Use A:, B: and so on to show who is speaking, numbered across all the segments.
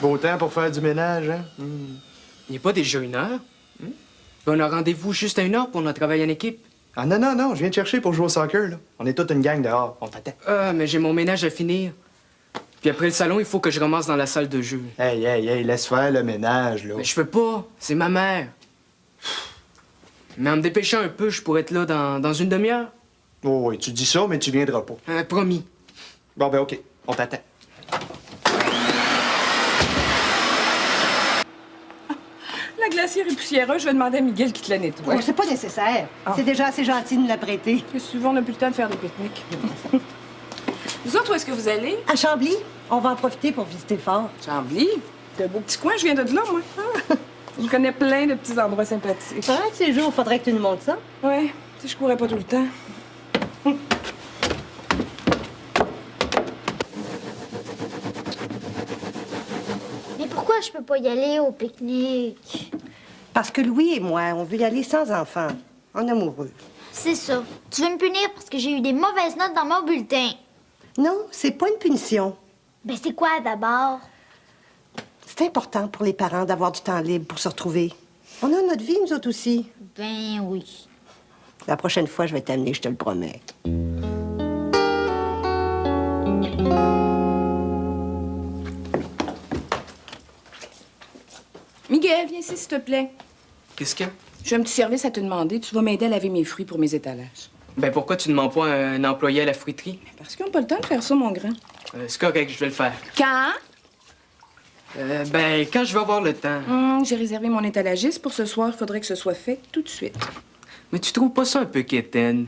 A: Beau temps pour faire du ménage, hein?
B: Il n'est pas déjà 1 heure? On a rendez-vous juste à 1 heure pour notre travail en équipe.
A: Ah non, non, non, je viens te chercher pour jouer au soccer, là. On est toute une gang dehors, on t'attend.
B: Ah, mais j'ai mon ménage à finir. Puis après le salon, il faut que je ramasse dans la salle de jeu.
A: Hey, hey, hey, laisse faire le ménage, là.
B: Mais je peux pas, c'est ma mère. Mais en me dépêchant un peu, je pourrais être là dans une demi-heure.
A: Oh oui, tu dis ça, mais tu viendras pas.
B: Promis.
A: Bon, ben OK, on t'attend.
C: La glacière est poussiéreuse, je vais demander à Miguel qui te la nettoie.
D: Oh, c'est pas nécessaire. C'est déjà assez gentil de nous la prêter.
C: Souvent, on n'a plus le temps de faire des pique-niques. Vous autres, où est-ce que vous allez?
D: À Chambly, on va en profiter pour visiter le fort.
C: Chambly? C'est un beau petit coin, je viens de là, moi. Je connais plein de petits endroits sympathiques.
D: Un de ces jours, faudrait que tu nous montres ça.
C: Ouais, si je courais pas tout le temps.
E: Mais pourquoi je peux pas y aller au pique-nique?
D: Parce que Louis et moi, on veut y aller sans enfants, en amoureux.
E: C'est ça. Tu veux me punir parce que j'ai eu des mauvaises notes dans mon bulletin.
D: Non, c'est pas une punition.
E: Ben c'est quoi d'abord?
D: C'est important pour les parents d'avoir du temps libre pour se retrouver. On a notre vie, nous autres aussi.
E: Ben oui.
D: La prochaine fois, je vais t'amener, je te le promets.
C: Miguel, viens ici, s'il te plaît.
B: Qu'est-ce qu'il y a?
C: J'ai un petit service à te demander. Tu vas m'aider à laver mes fruits pour mes étalages.
B: Ben pourquoi tu ne demandes pas un employé à la fruiterie?
C: Parce qu'ils n'ont pas le temps de faire ça, mon grand.
B: C'est correct, je vais le faire.
C: Quand?
B: Ben, quand je vais avoir le temps.
C: J'ai réservé mon étalagiste pour ce soir. Il faudrait que ce soit fait tout de suite.
B: Mais tu trouves pas ça un peu quétaine?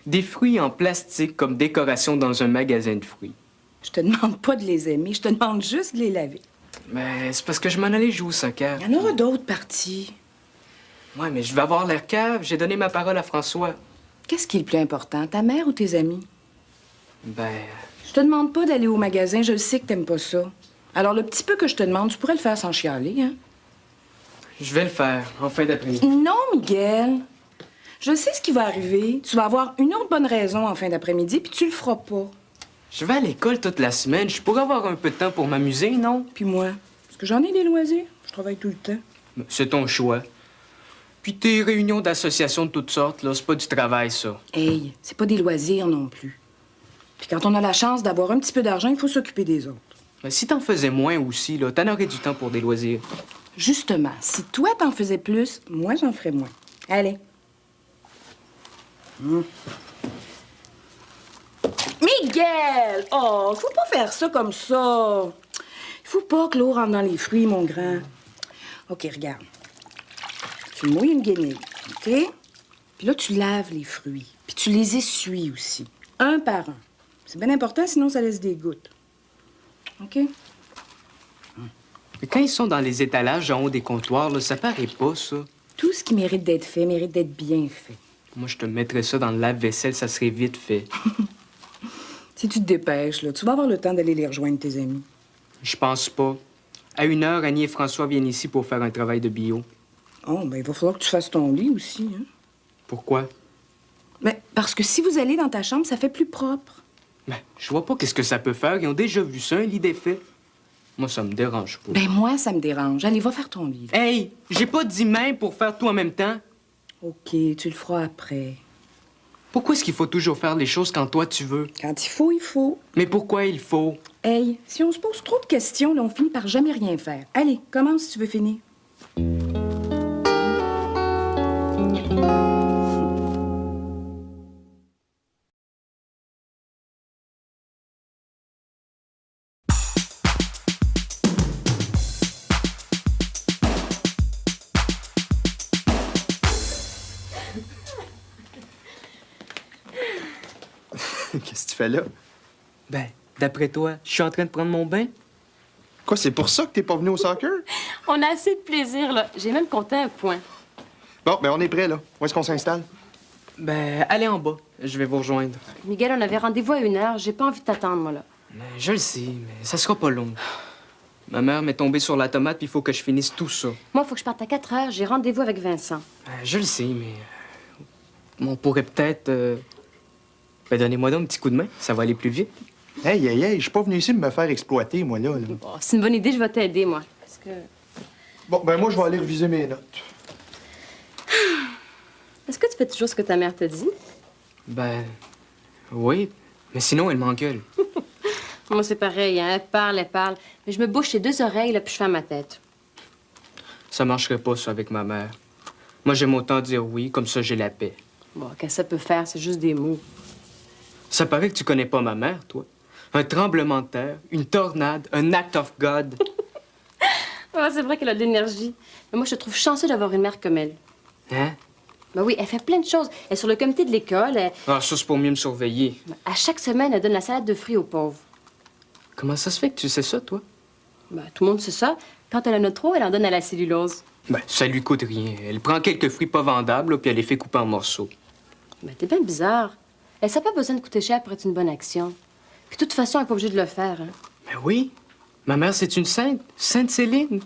B: Des fruits en plastique comme décoration dans un magasin de fruits.
C: Je te demande pas de les aimer. Je te demande juste de les laver.
B: Mais c'est parce que je m'en allais jouer au soccer.
C: Il y en aura d'autres parties.
B: Ouais, mais je vais avoir l'air cave. J'ai donné ma parole à François.
C: Qu'est-ce qui est le plus important, ta mère ou tes amis?
B: Ben...
C: Je te demande pas d'aller au magasin. Je le sais que t'aimes pas ça. Alors, le petit peu que je te demande, tu pourrais le faire sans chialer, hein?
B: Je vais le faire, en fin d'après-midi.
C: Non, Miguel. Je sais ce qui va arriver. Tu vas avoir une autre bonne raison en fin d'après-midi, puis tu le feras pas.
B: Je vais à l'école toute la semaine. Je pourrais avoir un peu de temps pour m'amuser, non?
C: Puis moi, est-ce que j'en ai des loisirs? Je travaille tout le temps.
B: C'est ton choix. Puis tes réunions d'associations de toutes sortes, là, c'est pas du travail, ça.
C: Hey, c'est pas des loisirs non plus. Puis quand on a la chance d'avoir un petit peu d'argent, il faut s'occuper des autres.
B: Mais si t'en faisais moins aussi, là, t'en aurais du temps pour des loisirs.
C: Justement, si toi t'en faisais plus, moi j'en ferais moins. Allez. Miguel! Oh, faut pas faire ça comme ça. Il faut pas que l'eau rentre dans les fruits, mon grand. OK, regarde. Tu mouilles une guenille, OK? Puis là, tu laves les fruits. Puis tu les essuies aussi, un par un. C'est bien important, sinon ça laisse des gouttes. OK?
B: Mais quand ils sont dans les étalages en haut des comptoirs, là, ça paraît pas, ça.
C: Tout ce qui mérite d'être fait mérite d'être bien fait.
B: Moi, je te mettrais ça dans le lave-vaisselle, ça serait vite fait.
C: Si tu te dépêches, là, tu vas avoir le temps d'aller les rejoindre, tes amis.
B: Je pense pas. À 1 heure, Annie et François viennent ici pour faire un travail de bio.
C: Oh, ben il va falloir que tu fasses ton lit aussi, hein?
B: Pourquoi?
C: Ben, parce que si vous allez dans ta chambre, ça fait plus propre.
B: Ben, je vois pas qu'est-ce que ça peut faire. Ils ont déjà vu ça, un lit défait. Moi, ça me dérange pas.
C: Ben moi, ça me dérange. Allez, va faire ton lit. Là.
B: Hey, j'ai pas dit même pour faire tout en même temps.
C: OK, tu le feras après.
B: Pourquoi est-ce qu'il faut toujours faire les choses quand toi tu veux?
C: Quand il faut, il faut.
B: Mais pourquoi il faut?
C: Hey, si on se pose trop de questions, là, on finit par jamais rien faire. Allez, commence si tu veux finir.
A: Qu'est-ce que tu fais là?
B: Ben, d'après toi, je suis en train de prendre mon bain?
A: Quoi, c'est pour ça que t'es pas venu au soccer?
F: On a assez de plaisir, là. J'ai même compté un point.
A: Bon, ben on est prêt, là. Où est-ce qu'on s'installe?
B: Ben, allez en bas. Je vais vous rejoindre.
F: Miguel, on avait rendez-vous à 1 heure. J'ai pas envie de t'attendre, moi, là.
B: Ben, je le sais, mais ça sera pas long. Ma mère m'est tombée sur la tomate, puis il faut que je finisse tout ça.
F: Moi, il faut que je parte à 4 heures. J'ai rendez-vous avec Vincent.
B: Ben, je le sais, mais... on pourrait peut-être... Ben, donnez-moi donc un petit coup de main. Ça va aller plus vite.
A: Hey, hey, hey, je suis pas venu ici me faire exploiter, moi, là.
F: Bon, c'est une bonne idée, je vais t'aider, moi. Parce que...
A: Bon, ben moi, je vais aller reviser mes notes.
F: Est-ce que tu fais toujours ce que ta mère te dit?
B: Ben, oui, mais sinon, elle m'engueule.
F: Moi, c'est pareil, hein? Elle parle. Mais je me bouche les deux oreilles, là, puis je fais à ma tête.
B: Ça marcherait pas, ça, avec ma mère. Moi, j'aime autant dire oui, comme ça, j'ai la paix.
F: Bon, qu'est-ce que ça peut faire? C'est juste des mots.
B: Ça paraît que tu connais pas ma mère, toi. Un tremblement de terre, une tornade, un act of God.
F: Ouais, c'est vrai qu'elle a de l'énergie. Mais moi, je te trouve chanceux d'avoir une mère comme elle.
B: Hein?
F: Ben oui, elle fait plein de choses. Elle est sur le comité de l'école.
B: Ah, ça, c'est pour mieux me surveiller.
F: À chaque semaine, elle donne la salade de fruits aux pauvres.
B: Comment ça se fait que tu sais ça, toi?
F: Ben, tout le monde sait ça. Quand elle en a trop, elle en donne à la cellulose.
B: Ben, ça lui coûte rien. Elle prend quelques fruits pas vendables, là, puis elle les fait couper en morceaux.
F: Ben, t'es bien bizarre. Elle n'a pas besoin de coûter cher pour être une bonne action. Puis de toute façon, elle n'est pas obligée de le faire, hein.
B: Ben oui. Ma mère, c'est une sainte. Sainte Céline.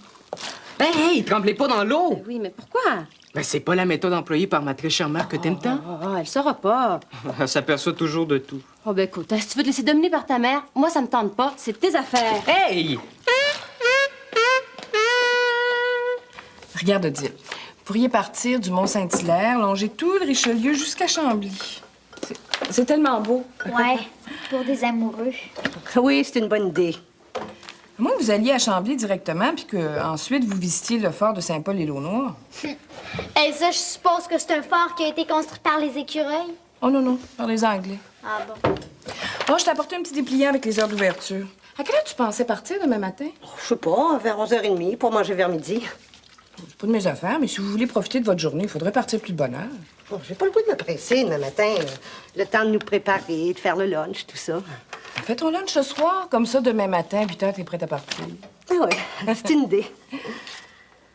B: Hey, hey, tremblez pas dans l'eau!
F: Ben oui, mais pourquoi?
B: Ben, c'est pas la méthode employée par ma très chère mère que t'aimes tant.
F: Elle saura pas.
B: Elle s'aperçoit toujours de tout.
F: Oh, ben écoute, si tu veux te laisser dominer par ta mère, moi, ça me tente pas. C'est tes affaires.
B: Hey!
G: Regarde, Odile. Vous pourriez partir du Mont-Saint-Hilaire, longer tout le Richelieu jusqu'à Chambly. C'est tellement beau.
E: Ouais, pour des amoureux.
D: Oui, c'est une bonne idée.
G: À moins que vous alliez à Chambly directement, puis qu'ensuite vous visitiez le fort de Saint-Paul-et-l'Eau-Noire.
E: Et ça, je suppose que c'est un fort qui a été construit par les écureuils.
G: Oh non, non, par les Anglais.
E: Ah bon.
G: Oh, je t'ai apporté un petit dépliant avec les heures d'ouverture. À quelle heure tu pensais partir demain matin?
D: Je sais pas, vers 11h30 pour manger vers midi.
G: C'est pas de mes affaires, mais si vous voulez profiter de votre journée, il faudrait partir plus de bonne heure.
D: Bon, j'ai pas le goût de me presser demain matin. Le temps de nous préparer, de faire le lunch, tout ça.
G: Fais ton lunch ce soir, comme ça, demain matin, à 8 heures, t'es prête à partir.
D: Ah ouais, c'est une idée.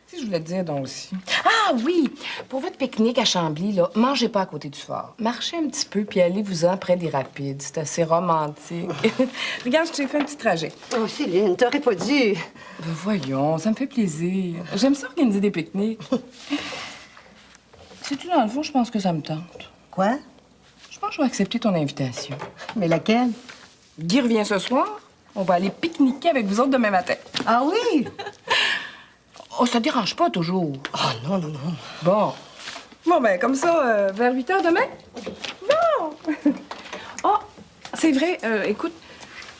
G: Si je voulais te dire donc aussi. Ah oui! Pour votre pique-nique à Chambly, là, mangez pas à côté du fort. Marchez un petit peu, puis allez-vous-en près des rapides. C'est assez romantique. Regarde, je t'ai fait un petit trajet.
D: Oh, Céline, t'aurais pas dû.
G: Ben voyons, ça me fait plaisir. J'aime ça organiser des pique-niques. Sais-tu, dans le fond, je pense que ça me tente.
D: Quoi?
G: Je pense que je vais accepter ton invitation.
D: Mais laquelle?
G: Guy revient ce soir. On va aller pique-niquer avec vous autres demain matin.
D: Ah oui?
G: Oh, ça te dérange pas toujours?
D: Ah non, non, non.
G: Bon. Bon, ben, comme ça, vers 8 heures demain? Bon! Oh, c'est vrai, écoute,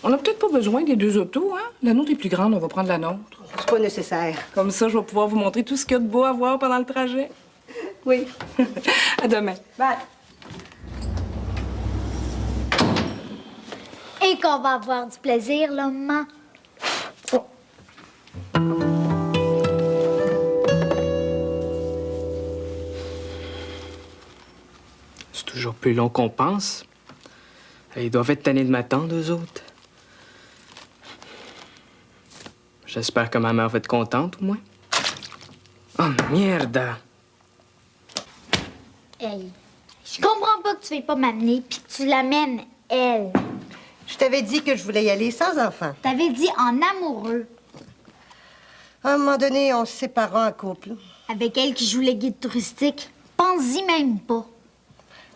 G: on n'a peut-être pas besoin des deux autos, hein? La nôtre est plus grande, on va prendre la nôtre.
D: C'est pas nécessaire.
G: Comme ça, je vais pouvoir vous montrer tout ce qu'il y a de beau à voir pendant le trajet.
D: Oui.
G: À demain.
D: Bye.
E: Et qu'on va avoir du plaisir, là, maman.
B: C'est toujours plus long qu'on pense. Ils doivent être tannés de m'attendre, eux autres. J'espère que ma mère va être contente, au moins. Oh, merde!
E: Hey, je comprends pas que tu veuilles pas m'amener puis que tu l'amènes, elle.
D: Je t'avais dit que je voulais y aller sans enfant.
E: T'avais dit en amoureux.
D: À un moment donné, on se sépara en couple.
E: Avec elle qui joue les guides touristiques. Pense-y même pas.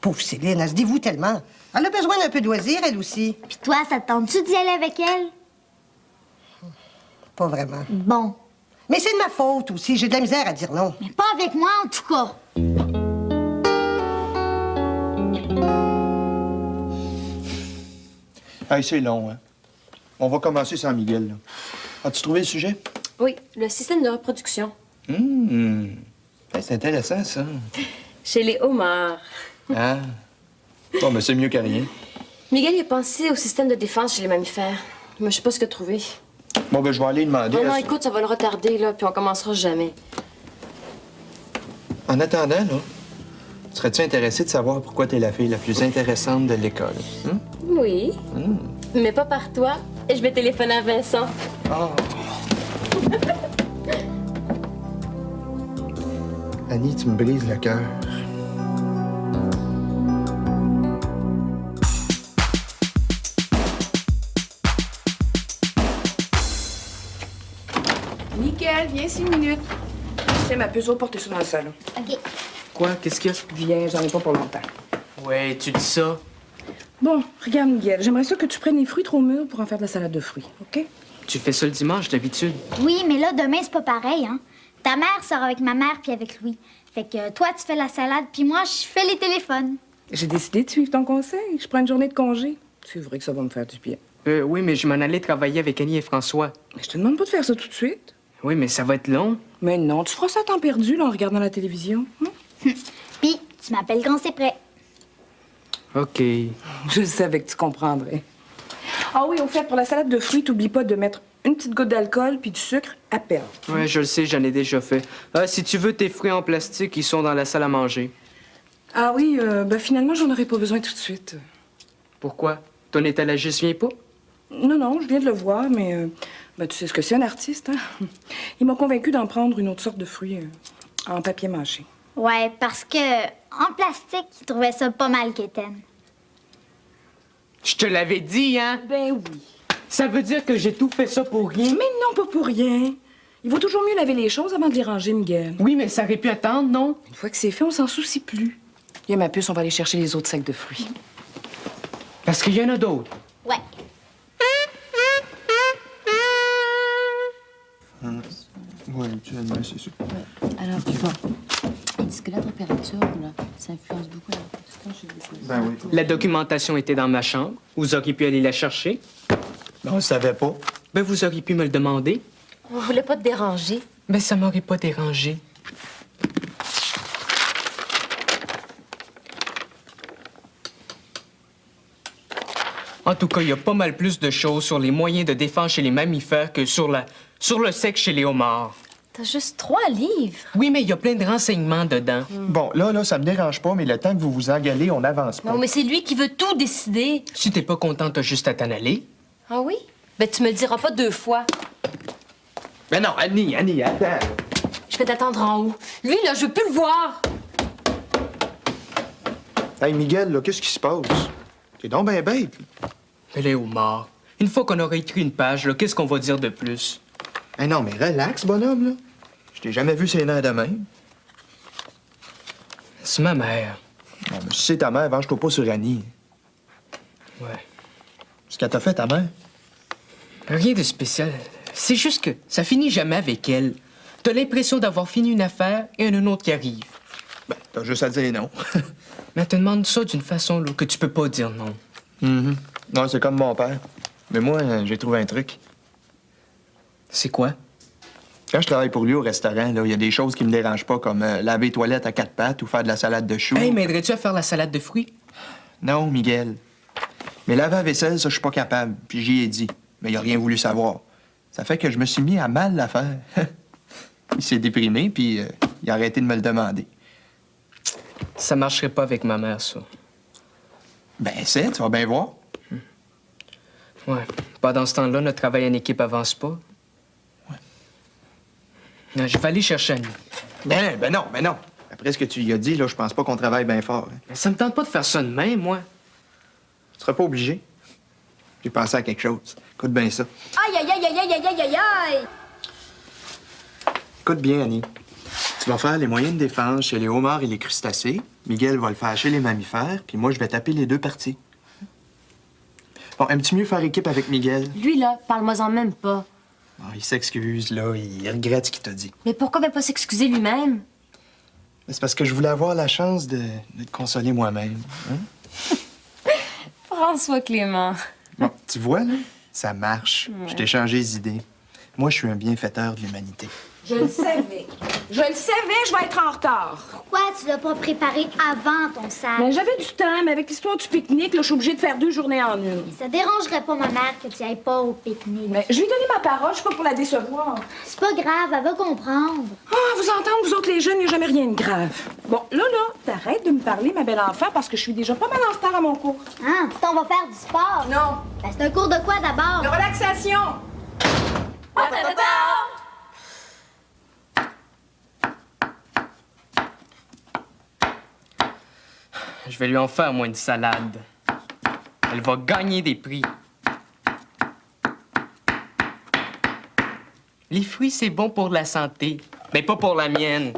D: Pauvre Céline, elle se dévoue tellement. Elle a besoin d'un peu de loisir, elle aussi.
E: Puis toi, ça te tente-tu d'y aller avec elle?
D: Pas vraiment.
E: Bon.
D: Mais c'est de ma faute aussi. J'ai de la misère à dire non.
E: Mais pas avec moi, en tout cas.
A: Hey, c'est long, hein? On va commencer sans Miguel, là. As-tu trouvé le sujet?
F: Oui, le système de reproduction.
A: Hey, c'est intéressant, ça.
F: Chez les homards.
A: Ah. Bon, mais c'est mieux que rien.
F: Miguel, il a pensé au système de défense chez les mammifères. Moi, je sais pas ce qu'il a trouvé.
A: Bon, ben, je vais aller demander.
F: Non, non, écoute, ça va le retarder, là, puis on commencera jamais.
A: En attendant, là, serais-tu intéressé de savoir pourquoi t'es la fille la plus intéressante de l'école? Hein?
F: Oui. Mais pas par toi. Et je vais téléphoner à Vincent.
A: Oh. Annie, tu me brises le cœur.
G: Nickel, viens 6 minutes. C'est ma puceau, portez ça dans le salon.
E: OK.
B: Quoi? Qu'est-ce qu'il y a?
G: Viens, j'en ai pas pour longtemps.
B: Ouais, tu dis ça.
C: Bon, regarde, Miguel, j'aimerais ça que tu prennes les fruits trop mûrs pour en faire de la salade de fruits, OK?
B: Tu fais ça le dimanche, d'habitude.
E: Oui, mais là, demain, c'est pas pareil, hein? Ta mère sort avec ma mère puis avec Louis. Fait que toi, tu fais la salade, puis moi, je fais les téléphones.
C: J'ai décidé de suivre ton conseil. Je prends une journée de congé. C'est vrai que ça va me faire du bien.
B: Oui, mais je m'en allais travailler avec Annie et François.
C: Mais je te demande pas de faire ça tout de suite.
B: Oui, mais ça va être long.
C: Mais non, tu feras ça à temps perdu, là, en regardant la télévision. Hein?
E: Puis, tu m'appelles quand c'est prêt.
B: OK.
C: Je savais que tu comprendrais. Ah oui, au fait, pour la salade de fruits, t'oublies pas de mettre une petite goutte d'alcool puis du sucre à peine.
B: Ouais, je le sais, j'en ai déjà fait. Si tu veux tes fruits en plastique, ils sont dans la salle à manger.
C: Ah oui, finalement, j'en aurais pas besoin tout de suite.
B: Pourquoi? Ton étalagiste vient pas?
C: Non, non, je viens de le voir, mais tu sais ce que c'est, un artiste, hein? Il m'a convaincu d'en prendre une autre sorte de fruits en papier mâché.
E: Ouais, parce que en plastique, il trouvait ça pas mal qu'Étienne.
B: Je te l'avais dit, hein?
C: Ben oui.
B: Ça veut dire que j'ai tout fait ça pour rien?
C: Mais non, pas pour rien. Il vaut toujours mieux laver les choses avant de les ranger, Miguel.
B: Oui, mais ça aurait pu attendre, non?
C: Une fois que c'est fait, on s'en soucie plus. Il y a ma puce, on va aller chercher les autres sacs de fruits.
B: Parce qu'il y en a d'autres.
E: Ouais.
A: Oui, c'est sûr.
F: Alors, bon. Ils disent que la température, là, ça influence beaucoup la production chez les
A: Ben oui.
B: La documentation était dans ma chambre. Vous auriez pu aller la chercher.
A: Non, je savais pas.
B: Ben, vous auriez pu me le demander.
F: On voulait pas te déranger.
B: Ben, ça m'aurait pas dérangé. En tout cas, il y a pas mal plus de choses sur les moyens de défense chez les mammifères que sur le sexe chez les homards.
F: T'as juste 3 livres.
B: Oui, mais il y a plein de renseignements dedans.
A: Bon, là, ça me dérange pas, mais le temps que vous vous engueulez, on n'avance pas.
F: Non, mais c'est lui qui veut tout décider.
B: Si t'es pas content, t'as juste à t'en aller.
F: Ah oui? Ben, tu me le diras pas 2 fois.
A: Ben non, Annie, attends.
F: Je vais t'attendre en haut. Lui, là, je veux plus le voir.
A: Hey, Miguel, là, qu'est-ce qui se passe? T'es donc ben bête.
B: Les homards. Une fois qu'on aura écrit une page, là, qu'est-ce qu'on va dire de plus?
A: Hey, non, mais relax, bonhomme, là. Je t'ai jamais vu ses nerfs de même.
B: C'est ma mère.
A: Bon, mais si c'est ta mère, venge-toi pas sur Annie.
B: Ouais.
A: Ce qu'elle t'a fait, ta mère.
B: Rien de spécial. C'est juste que ça finit jamais avec elle. T'as l'impression d'avoir fini une affaire et un autre qui arrive.
A: Ben, t'as juste à dire non.
B: Mais elle te demande ça d'une façon là, que tu peux pas dire non.
A: Non, c'est comme mon père. Mais moi, j'ai trouvé un truc.
B: C'est quoi?
A: Quand je travaille pour lui au restaurant, là, il y a des choses qui me dérangent pas, comme laver les toilettes à 4 pattes ou faire de la salade de choux.
B: Hey, m'aiderais-tu à faire la salade de fruits?
A: Non, Miguel. Mais laver la vaisselle, ça, je suis pas capable. Puis j'y ai dit. Mais il a rien voulu savoir. Ça fait que je me suis mis à mal la faire. Il s'est déprimé, puis il a arrêté de me le demander.
B: Ça marcherait pas avec ma mère, ça.
A: Ben, tu vas bien voir.
B: Ouais. Pendant ce temps-là, notre travail en équipe avance pas.
A: Ouais.
B: Non, je vais aller chercher Annie.
A: Ben non. Après ce que tu lui as dit, là, je pense pas qu'on travaille bien fort. Hein.
B: Mais ça me tente pas de faire ça demain, moi.
A: Tu seras pas obligé. J'ai pensé à quelque chose. Écoute bien ça.
E: Aïe, aïe, aïe, aïe, aïe, aïe, aïe, aïe, aïe!
A: Écoute bien, Annie. Tu vas faire les moyens de défense chez les homards et les crustacés. Miguel va le faire chez les mammifères, puis moi, je vais taper les deux parties. Bon, aimes-tu mieux faire équipe avec Miguel?
F: Lui, là, parle-moi-en même pas.
A: Ah, il s'excuse, là. Il regrette ce qu'il t'a dit.
F: Mais pourquoi ne pas s'excuser lui-même?
A: C'est parce que je voulais avoir la chance de te consoler moi-même. Hein?
F: François Clément.
A: Bon, tu vois, là, ça marche. Je t'ai changé les idées. Moi, je suis un bienfaiteur de l'humanité.
C: Je le savais. Je vais être en retard.
E: Pourquoi tu l'as pas préparé avant ton sac?
C: Mais j'avais du temps, mais avec l'histoire du pique-nique, là, je suis obligée de faire 2 journées en une.
E: Ça dérangerait pas ma mère que tu ailles pas au pique-nique.
C: Mais je lui ai donné ma parole, je suis pas pour la décevoir.
E: C'est pas grave, elle va comprendre.
C: Ah, vous entendre, vous autres les jeunes, il n'y a jamais rien de grave. Bon, là, t'arrêtes de me parler, ma belle enfant, parce que je suis déjà pas mal en retard à mon cours.
E: Hein? Si on va faire du sport.
C: Non.
E: Ben, c'est un cours de quoi d'abord?
C: De relaxation.
B: Je vais lui en faire, moi, une salade. Elle va gagner des prix. Les fruits, c'est bon pour la santé, mais pas pour la mienne.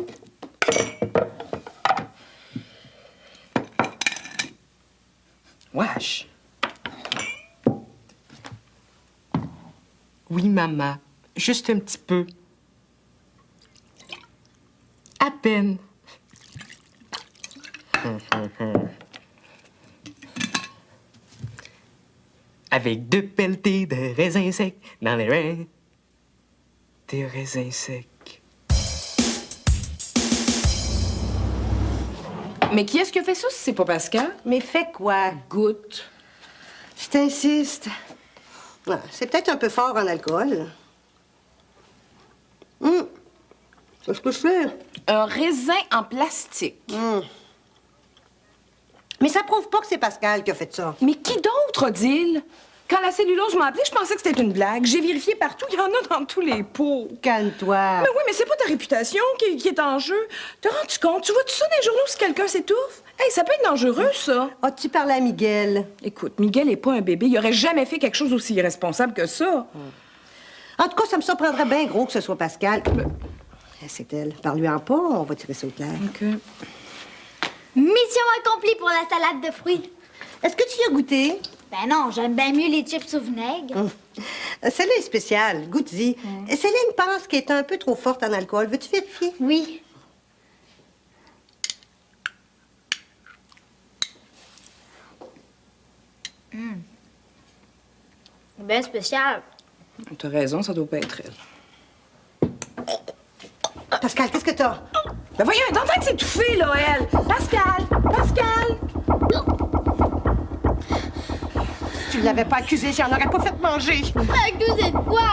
B: Wesh. Oui, maman. Juste un petit peu. À peine. Avec 2 pelletés de raisins secs dans les reins. Des raisins secs.
G: Mais qui est-ce qui a fait ça si c'est pas Pascal?
D: Mais fais quoi?
G: Goûte.
D: Je t'insiste. Ah, c'est peut-être un peu fort en alcool. Qu'est-ce que je fais?
G: Un raisin en plastique.
D: Mais ça prouve pas que c'est Pascal qui a fait ça.
G: Mais qui d'autre, Odile? Quand la cellulose m'a appelé, je pensais que c'était une blague. J'ai vérifié partout, il y en a dans tous les pots.
D: Calme-toi.
G: Mais oui, mais c'est pas ta réputation qui est en jeu. T'as rendu compte? Tu vois tout ça dans les journaux si quelqu'un s'étouffe? Hey, ça peut être dangereux, ça.
D: As-tu parlé à Miguel?
G: Écoute, Miguel est pas un bébé. Il aurait jamais fait quelque chose aussi irresponsable que ça.
D: En tout cas, ça me surprendrait bien gros que ce soit Pascal. C'est elle. Parle-lui-en pas, on va tirer ça au clair.
G: OK.
E: Mission accomplie pour la salade de fruits.
D: Est-ce que tu y as goûté?
E: Ben non, j'aime bien mieux les chips au vinaigre.
D: Celle-là est spéciale. Goûte-y. Céline pense qu'elle est un peu trop forte en alcool. Veux-tu vérifier?
E: Oui. C'est bien spécial.
G: T'as raison, ça doit pas être elle.
D: Pascal, qu'est-ce que t'as?
G: Ben voyons, elle est en train de s'étouffer, là, elle. Pascal! Pascal!
D: Tu l'avais pas accusé, j'en aurais pas fait manger.
E: Accusé de quoi?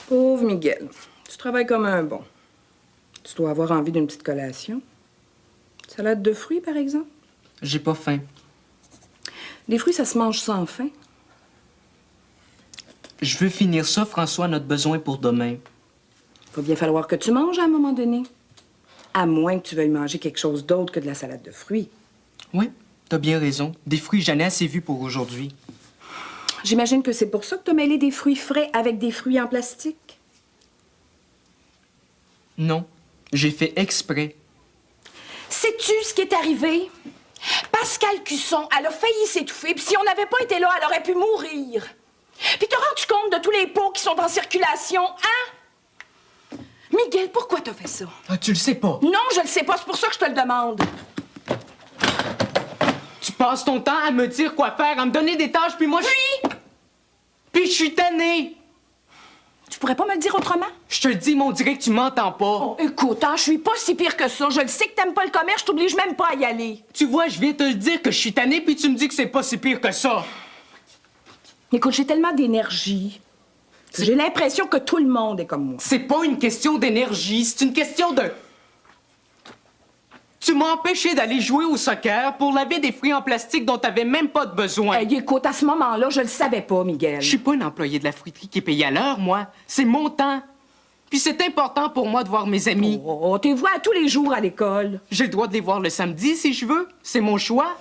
G: Pauvre Miguel. Tu travailles comme un bon. Tu dois avoir envie d'une petite collation. Salade de fruits, par exemple.
B: J'ai pas faim.
G: Les fruits, ça se mange sans faim.
B: Je veux finir ça, François, notre besoin pour demain.
G: Va bien falloir que tu manges à un moment donné. À moins que tu veuilles manger quelque chose d'autre que de la salade de fruits.
B: Oui, t'as bien raison. Des fruits, j'en ai assez vu pour aujourd'hui.
G: J'imagine que c'est pour ça que t'as mêlé des fruits frais avec des fruits en plastique.
B: Non, j'ai fait exprès.
G: Sais-tu ce qui est arrivé? Pascal Cusson, elle a failli s'étouffer, puis si on n'avait pas été là, elle aurait pu mourir. Puis t'as rendu compte de tous les pots qui sont en circulation, hein? Miguel, pourquoi t'as fait ça?
B: Ah, tu le sais pas.
G: Non, je le sais pas, c'est pour ça que je te le demande.
B: Tu passes ton temps à me dire quoi faire, à me donner des tâches, puis moi, Puis je suis tanné.
G: Tu pourrais pas me le dire autrement?
B: Je te le dis, mais on dirait que tu m'entends pas.
G: Oh, écoute, hein, je suis pas si pire que ça. Je le sais que t'aimes pas le commerce, je t'oblige même pas à y aller.
B: Tu vois, je viens te le dire que je suis tanné, puis tu me dis que c'est pas si pire que ça.
G: Écoute, j'ai tellement d'énergie. J'ai l'impression que tout le monde est comme moi.
B: C'est pas une question d'énergie, c'est une question de... Tu m'as empêché d'aller jouer au soccer pour laver des fruits en plastique dont t'avais même pas de besoin.
G: Hey, écoute, à ce moment-là, je le savais pas, Miguel.
B: Je suis pas un employé de la fruiterie qui est payé à l'heure, moi. C'est mon temps. Puis c'est important pour moi de voir mes amis.
G: Oh, t'es vois tous les jours à l'école.
B: J'ai le droit de les voir le samedi si je veux. C'est mon choix.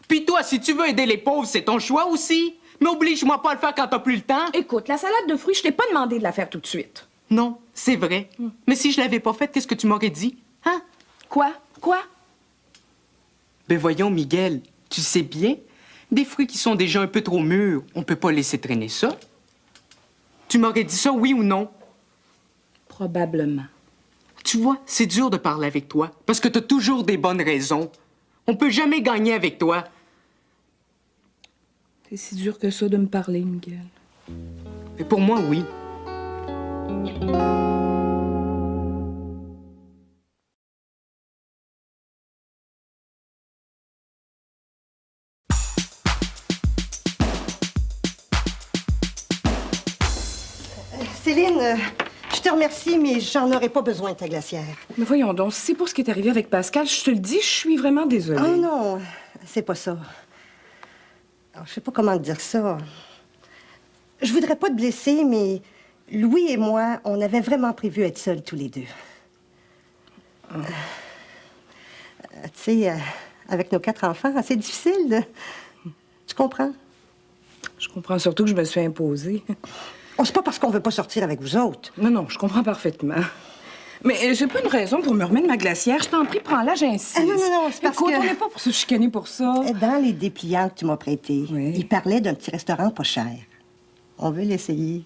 B: Puis toi, si tu veux aider les pauvres, c'est ton choix aussi. Mais oblige-moi pas à le faire quand t'as plus le temps.
G: Écoute, la salade de fruits, je t'ai pas demandé de la faire tout de suite.
B: Non, c'est vrai. Mais si je l'avais pas faite, qu'est-ce que tu m'aurais dit? Hein?
G: Quoi? Quoi?
B: Ben voyons, Miguel, tu sais bien, des fruits qui sont déjà un peu trop mûrs, on peut pas laisser traîner ça. Tu m'aurais dit ça, oui ou non?
G: Probablement.
B: Tu vois, c'est dur de parler avec toi, parce que t'as toujours des bonnes raisons. On peut jamais gagner avec toi.
G: C'est si dur que ça de me parler, Miguel.
B: Mais pour moi, oui.
D: Céline, je te remercie, mais j'en aurais pas besoin de ta glacière.
G: Mais voyons donc, si c'est pour ce qui est arrivé avec Pascal, je te le dis, je suis vraiment désolée.
D: Oh non, c'est pas ça. Alors, je sais pas comment te dire ça. Je voudrais pas te blesser, mais Louis et moi, on avait vraiment prévu être seuls tous les deux. Tu sais, avec nos 4 enfants, c'est difficile de... Tu comprends?
G: Je comprends surtout que je me suis imposée.
D: Oh, c'est pas parce qu'on veut pas sortir avec vous autres.
G: Non, non, je comprends parfaitement.
C: Mais c'est pas une raison pour me remettre ma glacière. Je t'en prie, prends-la, j'insiste.
D: Ah, non, c'est parce
C: Écoute,
D: que...
C: on n'est pas pour se chicaner pour ça.
D: Dans les dépliants que tu m'as prêtés,
C: Oui.
D: il parlait d'un petit restaurant pas cher. On veut l'essayer.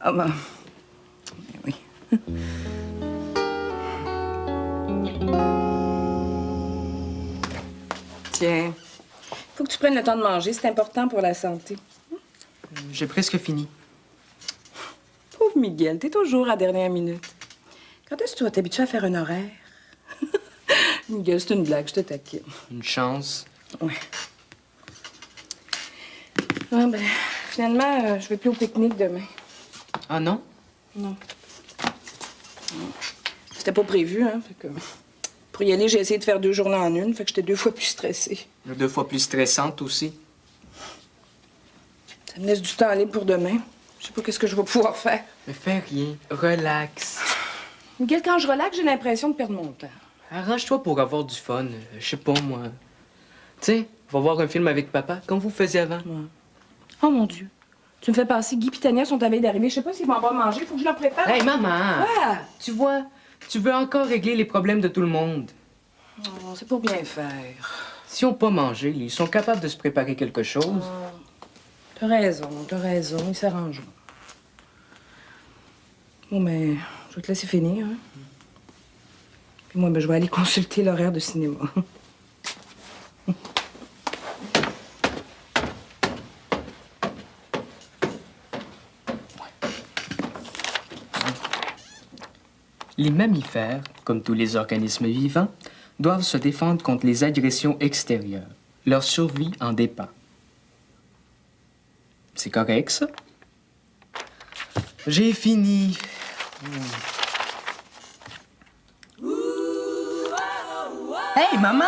C: Ah ben... oui. Tiens. Faut que tu prennes le temps de manger. C'est important pour la santé.
B: J'ai presque fini.
C: Pauvre Miguel, t'es toujours à dernière minute. Quand est-ce que tu vas t'habituer à faire un horaire? Miguel, c'est une blague, je te taquine.
B: Une chance.
C: Ouais. Ah ben, finalement, je vais plus au pique-nique demain.
B: Ah non?
C: Non. C'était pas prévu, hein, fait que... Pour y aller, j'ai essayé de faire 2 journées en une, fait que j'étais 2 fois plus stressée.
B: 2 fois plus stressante aussi.
C: Ça me laisse du temps libre pour demain. Je sais pas qu'est-ce que je vais pouvoir faire.
B: Mais fais rien. Relax.
C: Miguel, quand je relaxe, j'ai l'impression de perdre mon temps.
B: Arrange-toi pour avoir du fun. Je sais pas, moi. Tiens, va voir un film avec papa, comme vous faisiez avant.
C: Ouais. Oh mon Dieu. Tu me fais penser, Guy et Tania sont à veille d'arriver. Je sais pas s'ils vont avoir mangé. Faut que je leur prépare.
B: Hey, maman!
C: Quoi?
B: Tu vois, tu veux encore régler les problèmes de tout le monde.
C: Oh, c'est pour bien faire.
B: Si on pas mangé, ils sont capables de se préparer quelque chose.
C: T'as raison, ils s'arrangeront. Bon, mais je vais te laisser finir, hein. Puis moi, ben, je vais aller consulter l'horaire de cinéma.
B: Les mammifères, comme tous les organismes vivants, doivent se défendre contre les agressions extérieures. Leur survie en dépend. C'est correct, ça? J'ai fini. Hey, maman!